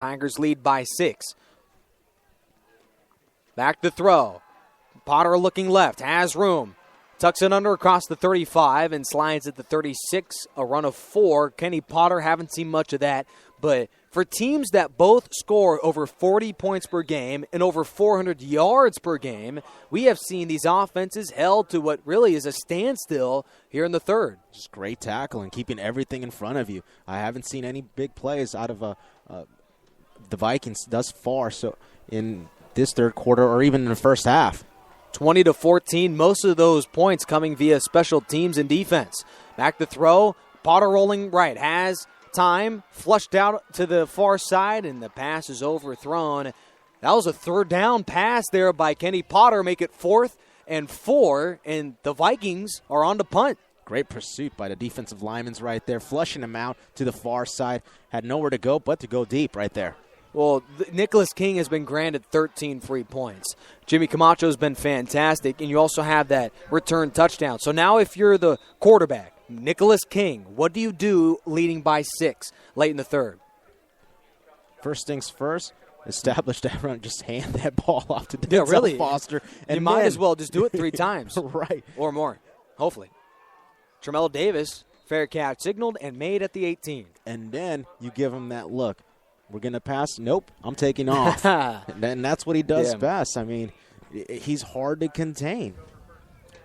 Tigers lead by 6. Back to throw. Potter looking left, has room. Tucks it under across the 35 and slides at the 36, a run of 4. Kenny Potter, haven't seen much of that, but for teams that both score over 40 points per game and over 400 yards per game, we have seen these offenses held to what really is a standstill here in the third. Just great tackling, keeping everything in front of you. I haven't seen any big plays out of the Vikings thus far, so in this third quarter or even in the first half. 20-14, most of those points coming via special teams and defense. Back to throw, Potter rolling right, has time, flushed out to the far side, and the pass is overthrown. That was a third down pass there by Kenny Potter, make it 4th and 4, and the Vikings are on to punt. Great pursuit by the defensive linemen right there, flushing him out to the far side. Had nowhere to go but to go deep right there. Well, Nicholas King has been granted 13 free points. Jimmy Camacho has been fantastic, and you also have that return touchdown. So now if you're the quarterback, Nicholas King, what do you do leading by 6 late in the third? First things first, establish that run, just hand that ball off to Denzel Foster. And you might as well just do it 3 times. Right. Or more, hopefully. Tremello Davis, fair catch signaled and made at the 18. And then you give him that look. We're going to pass? Nope, I'm taking off. And that's what he does best. I mean, he's hard to contain.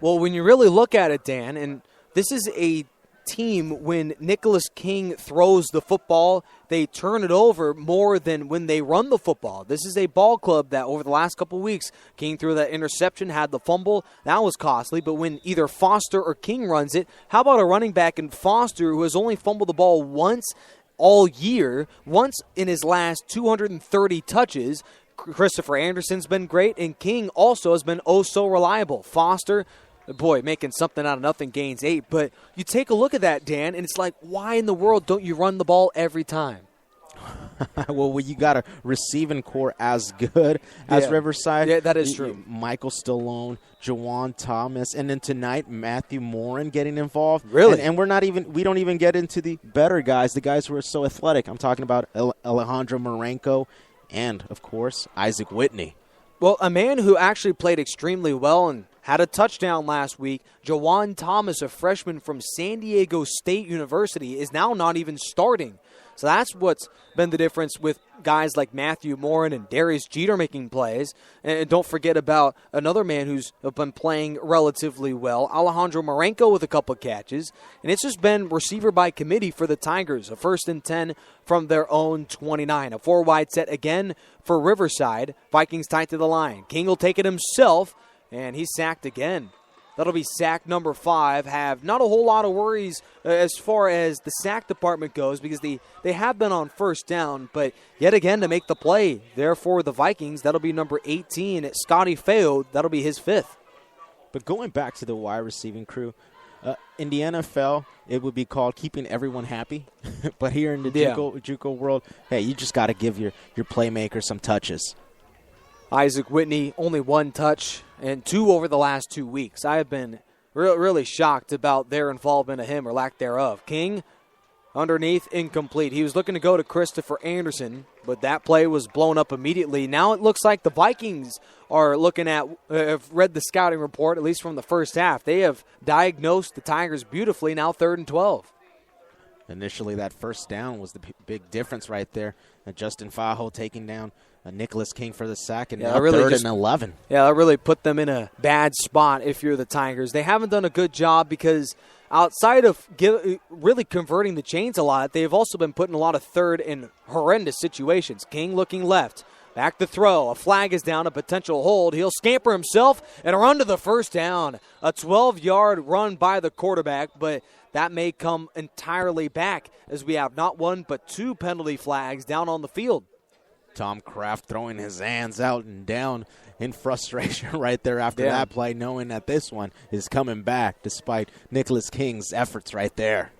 Well, when you really look at it, Dan, and this is a team when Nicholas King throws the football, they turn it over more than when they run the football. This is a ball club that over the last couple of weeks, King threw that interception, had the fumble. That was costly, but when either Foster or King runs it, how about a running back in Foster who has only fumbled the ball once all year, once in his last 230 touches? Christopher Anderson's been great, and King also has been oh so reliable. Foster, boy, making something out of nothing, gains 8. But you take a look at that, Dan, and it's like, why in the world don't you run the ball every time? Well, you got a receiving core as good as Riverside. Yeah, that is true. Michael Stallone, Jawan Thomas, and then tonight Matthew Morin getting involved. Really? And we don't even get into the better guys, the guys who are so athletic. I'm talking about Alejandro Marenko and, of course, Isaac Whitney. Well, a man who actually played extremely well and had a touchdown last week, Jawan Thomas, a freshman from San Diego State University, is now not even starting. So that's what's been the difference with guys like Matthew Morin and Darius Jeter making plays. And don't forget about another man who's been playing relatively well, Alejandro Marenko with a couple of catches. And it's just been receiver by committee for the Tigers. A 1st and 10 from their own 29. A 4-wide set again for Riverside. Vikings tight to the line. King will take it himself, and he's sacked again. That'll be sack number 5. Have not a whole lot of worries as far as the sack department goes because they have been on first down, but yet again to make the play. Therefore, the Vikings, that'll be number 18. Scotty Feo, that'll be his 5th. But going back to the wide receiving crew, in the NFL, it would be called keeping everyone happy. But here in the JUCO world, hey, you just got to give your playmaker some touches. Isaac Whitney, only 1 touch and 2 over the last 2 weeks. I have been really shocked about their involvement of him or lack thereof. King, underneath, incomplete. He was looking to go to Christopher Anderson, but that play was blown up immediately. Now it looks like the Vikings are looking at, have read the scouting report, at least from the first half. They have diagnosed the Tigers beautifully, now 3rd and 12. Initially, that first down was the big difference right there. Justin Fajo taking down Nicholas King for the sack, and now 3rd and 11. Yeah, that really put them in a bad spot if you're the Tigers. They haven't done a good job because outside of really converting the chains a lot, they've also been put in a lot of third and horrendous situations. King looking left. Back to throw. A flag is down, a potential hold. He'll scamper himself and run to the first down. A 12-yard run by the quarterback, but that may come entirely back as we have not 1 but 2 penalty flags down on the field. Tom Kraft throwing his hands out and down in frustration right there after that play, knowing that this one is coming back despite Nicholas King's efforts right there.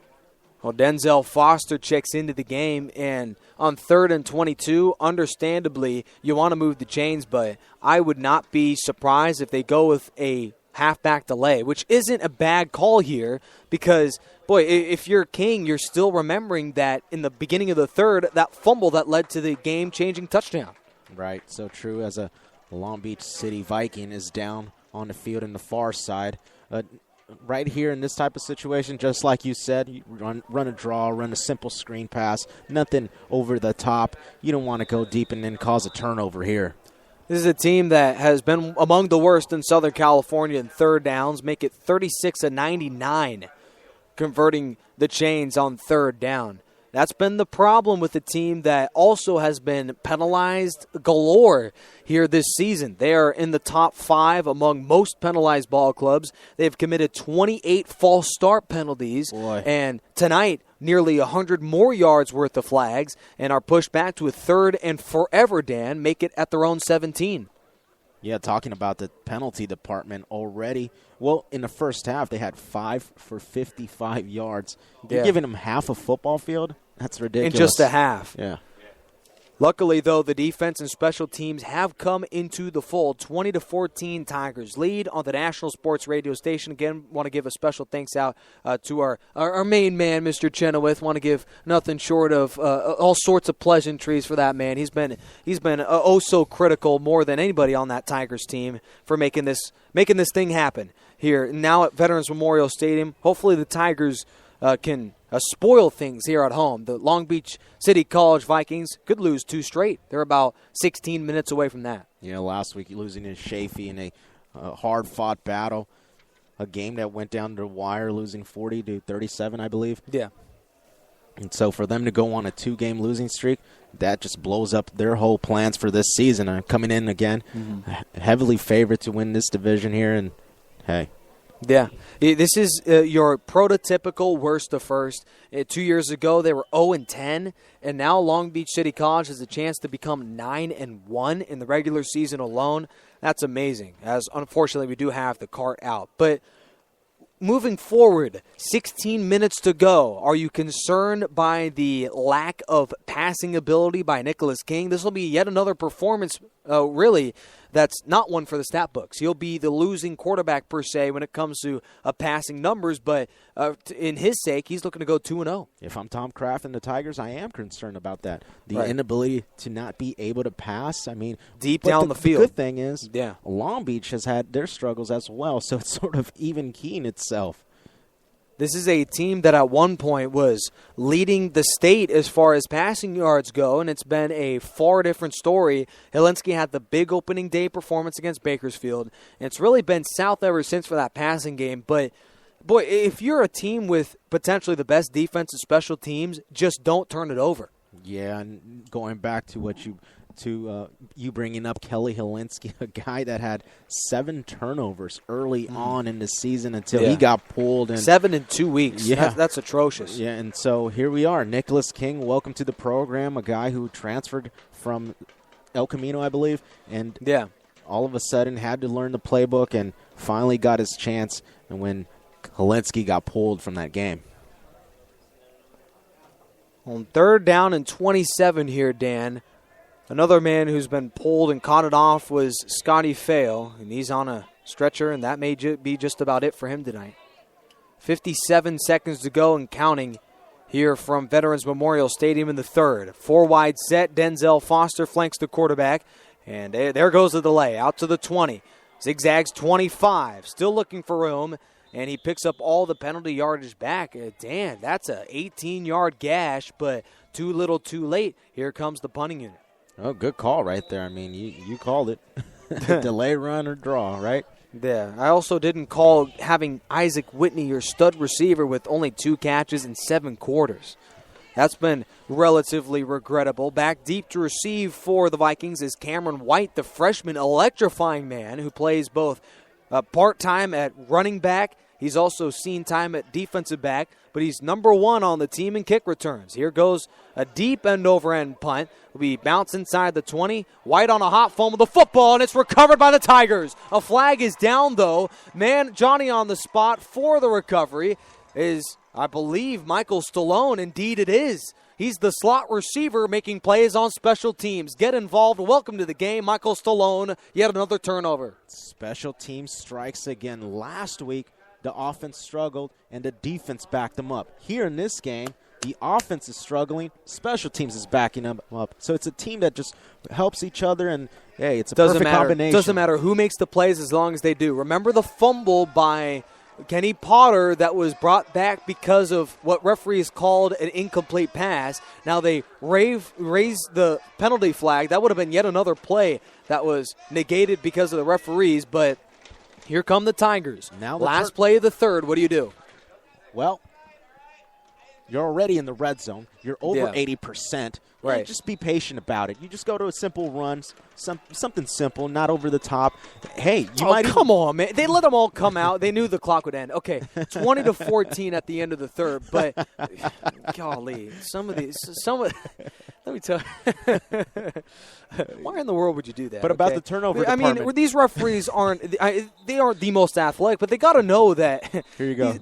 Well, Denzel Foster checks into the game, and on 3rd and 22, understandably, you want to move the chains, but I would not be surprised if they go with a halfback delay, which isn't a bad call here because, boy, if you're King, you're still remembering that in the beginning of the third, that fumble that led to the game-changing touchdown. Right, so true. As a Long Beach City Viking is down on the field in the far side. Right here in this type of situation, just like you said, you run a draw, run a simple screen pass, nothing over the top. You don't want to go deep and then cause a turnover here. This is a team that has been among the worst in Southern California in third downs, make it 36 of 99, converting the chains on third down. That's been the problem with the team that also has been penalized galore here this season. They are in the top 5 among most penalized ball clubs. They've committed 28 false start penalties. Boy. And tonight, nearly 100 more yards worth of flags and are pushed back to a third and forever, Dan, make it at their own 17. Yeah, talking about the penalty department already. Well, in the first half, they had 5 for 55 yards. You're giving them half a football field? That's ridiculous. In just a half. Yeah. Luckily, though, the defense and special teams have come into the fold. 20-14 Tigers lead on the national sports radio station. Again, want to give a special thanks out to our main man, Mr. Chenoweth. Want to give nothing short of all sorts of pleasantries for that man. He's been oh so critical, more than anybody on that Tigers team, for making this thing happen here now at Veterans Memorial Stadium. Hopefully, the Tigers can spoil things here at home. The Long Beach City College Vikings could lose 2 straight. They're about 16 minutes away from that. Yeah, last week losing to Chafee in a hard-fought battle, a game that went down to the wire, losing 40-37, I believe. Yeah. And so for them to go on a 2-game losing streak, that just blows up their whole plans for this season. Coming in again, heavily favored to win this division here, and hey. Yeah, this is your prototypical worst of first. 2 years ago, they were 0-10, and now Long Beach City College has a chance to become 9-1 in the regular season alone. That's amazing, as unfortunately we do have the cart out. But moving forward, 16 minutes to go. Are you concerned by the lack of passing ability by Nicholas King? This will be yet another performance, really, that's not one for the stat books. He'll be the losing quarterback, per se, when it comes to passing numbers. But in his sake, he's looking to go 2-0. If I'm Tom Kraft and the Tigers, I am concerned about that. The inability to not be able to pass. I mean, deep down the field. The good thing is, Long Beach has had their struggles as well, so it's sort of even keen itself. This is a team that at one point was leading the state as far as passing yards go, and it's been a far different story. Helinski had the big opening day performance against Bakersfield, and it's really been south ever since for that passing game. But, boy, if you're a team with potentially the best defense and special teams, just don't turn it over. Yeah, and going back to what you bringing up Kelly Helinski, a guy that had 7 turnovers early on in the season until he got pulled. And 7 in 2 weeks. Yeah. That's atrocious. Yeah, and so here we are. Nicholas King, welcome to the program, a guy who transferred from El Camino, I believe, and all of a sudden had to learn the playbook and finally got his chance, and when Helinski got pulled from that game. On third down and 27 here, Dan, another man who's been pulled and caught it off was Scotty Fale, and he's on a stretcher, and that may be just about it for him tonight. 57 seconds to go and counting here from Veterans Memorial Stadium in the third. 4 wide set. Denzel Foster flanks the quarterback, and there goes the delay. Out to the 20. Zigzags 25. Still looking for room, and he picks up all the penalty yardage back. Dan, that's a 18-yard gash, but too little too late. Here comes the punting unit. Oh, good call right there. I mean, you called it. Delay, run, or draw, right? Yeah. I also didn't call having Isaac Whitney, your stud receiver, with only 2 catches in 7 quarters. That's been relatively regrettable. Back deep to receive for the Vikings is Cameron White, the freshman electrifying man who plays both part-time at running back. He's also seen time at defensive back, but he's number 1 on the team in kick returns. Here goes a deep end-over-end punt. Will be bounced inside the 20. White on a hot phone with the football, and it's recovered by the Tigers. A flag is down, though. Man, Johnny on the spot for the recovery is, I believe, Michael Stallone. Indeed it is. He's the slot receiver making plays on special teams. Get involved. Welcome to the game. Michael Stallone, yet another turnover. Special teams strikes again. Last week, the offense struggled, and the defense backed them up. Here in this game, the offense is struggling. Special teams is backing them up. So it's a team that just helps each other, and, hey, it's a perfect combination. Doesn't matter who makes the plays as long as they do. Remember the fumble by Kenny Potter that was brought back because of what referees called an incomplete pass. Now they raised the penalty flag. That would have been yet another play that was negated because of the referees, but here come the Tigers. Now last play of the third, what do you do? Well, you're already in the red zone. You're over 80%. Right. You just be patient about it. You just go to a simple run, something simple, not over the top. Hey, come on, man. They let them all come out. They knew the clock would end. Okay, 20-14 at the end of the third, but golly, let me tell you. Why in the world would you do that? But about the turnover department. I mean, these referees aren't the most athletic, but they got to know that. Here you go.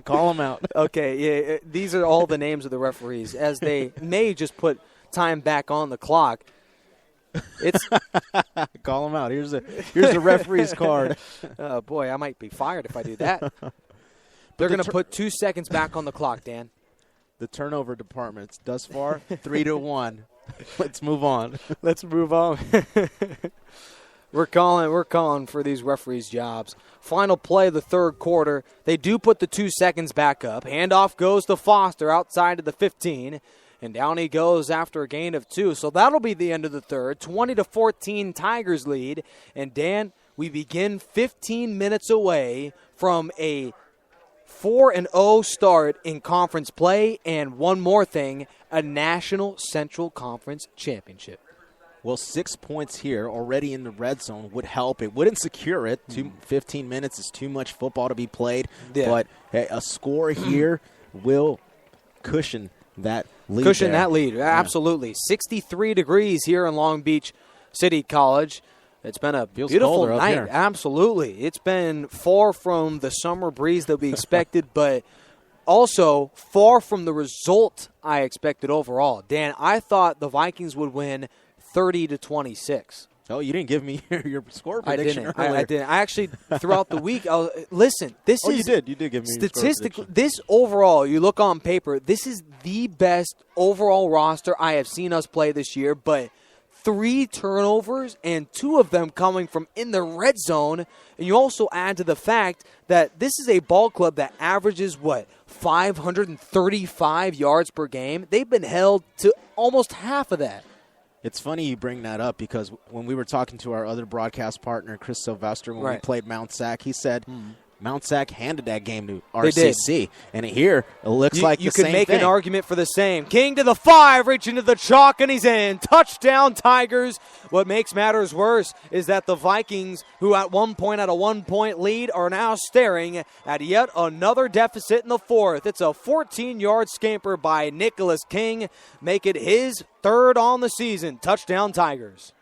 Call them out. Okay, yeah, these are all the names of the referees, as they may just put time back on the clock. It's call them out. Here's a referee's card. Oh, boy, I might be fired if I do that. They're going to put 2 seconds back on the clock, Dan. The turnover department thus far 3-1. Let's move on. Let's move on. We're calling for these referees' jobs. Final play of the third quarter. They do put the 2 seconds back up. Handoff goes to Foster outside of the 15. And down he goes after a gain of 2. So that'll be the end of the third. 20-14 Tigers lead. And Dan, we begin 15 minutes away from a 4-0 start in conference play. And one more thing, a National Central Conference championship. Well, 6 points here already in the red zone would help. It wouldn't secure it. 15 minutes is too much football to be played. Yeah. But a score here will cushion that lead. Absolutely. 63 degrees here in Long Beach City College. It's been a beautiful night. Absolutely. It's been far from the summer breeze that we expected, but also far from the result I expected overall. Dan, I thought the Vikings would win 30-26. Oh, you didn't give me your score prediction earlier. I didn't. I actually, throughout the week, listen, this is... you did. You did give me your score prediction. This overall, you look on paper, this is the best overall roster I have seen us play this year, but 3 turnovers and 2 of them coming from in the red zone. And you also add to the fact that this is a ball club that averages, 535 yards per game? They've been held to almost half of that. It's funny you bring that up because when we were talking to our other broadcast partner, Chris Sylvester, when we played Mount Sac, he said Mount Sac handed that game to RCC. And here, it looks like the same thing. You can make an argument for the same. King to the 5, reaching to the chalk, and he's in. Touchdown, Tigers. What makes matters worse is that the Vikings, who at one point had a 1-point lead, are now staring at yet another deficit in the fourth. It's a 14-yard scamper by Nicholas King, make it his 3rd on the season. Touchdown, Tigers.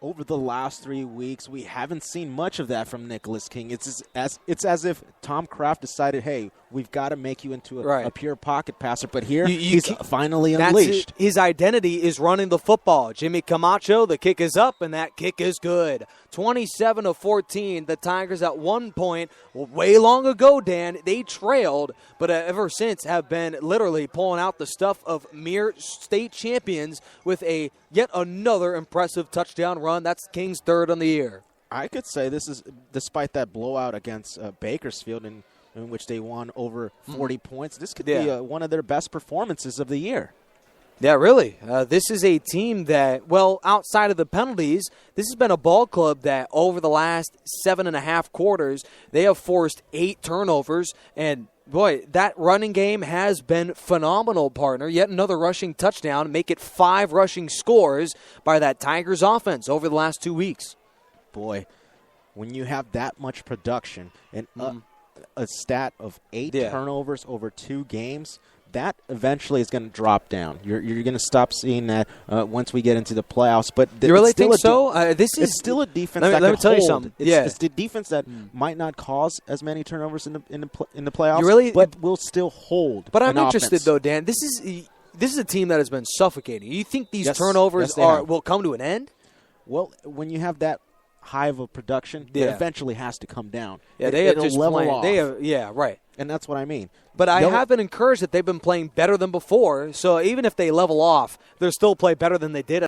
Over the last 3 weeks, we haven't seen much of that from Nicholas King. It's as if Tom Kraft decided, hey, we've got to make you into a pure pocket passer. But here, he's finally unleashed. His identity is running the football. Jimmy Camacho, the kick is up, and that kick is good. 27-14, the Tigers at one point, way long ago, Dan, they trailed, but ever since have been literally pulling out the stuff of mere state champions with yet another impressive touchdown run. That's King's 3rd on the year. I could say this is, despite that blowout against Bakersfield in which they won over 40 points, this could be one of their best performances of the year. Yeah, really. This is a team that, outside of the penalties, this has been a ball club that over the last 7.5 quarters, they have forced 8 turnovers. And, boy, that running game has been phenomenal, partner. Yet another rushing touchdown, make it 5 rushing scores by that Tigers offense over the last 2 weeks. Boy, when you have that much production and a stat of 8 turnovers over 2 games, that eventually is going to drop down. You're going to stop seeing that once we get into the playoffs. But you really think so? It's still a defense let me tell you something. It's the defense that might not cause as many turnovers in the playoffs, but will still hold. But I'm interested, offense. Though, Dan. This is a team that has been suffocating. You think these turnovers will come to an end? Well, when you have that high of a production, it eventually has to come down. Yeah, they have just level playing. off. Right. And that's what I mean. But I have been encouraged that they've been playing better than before. So even if they level off, they'll still play better than they did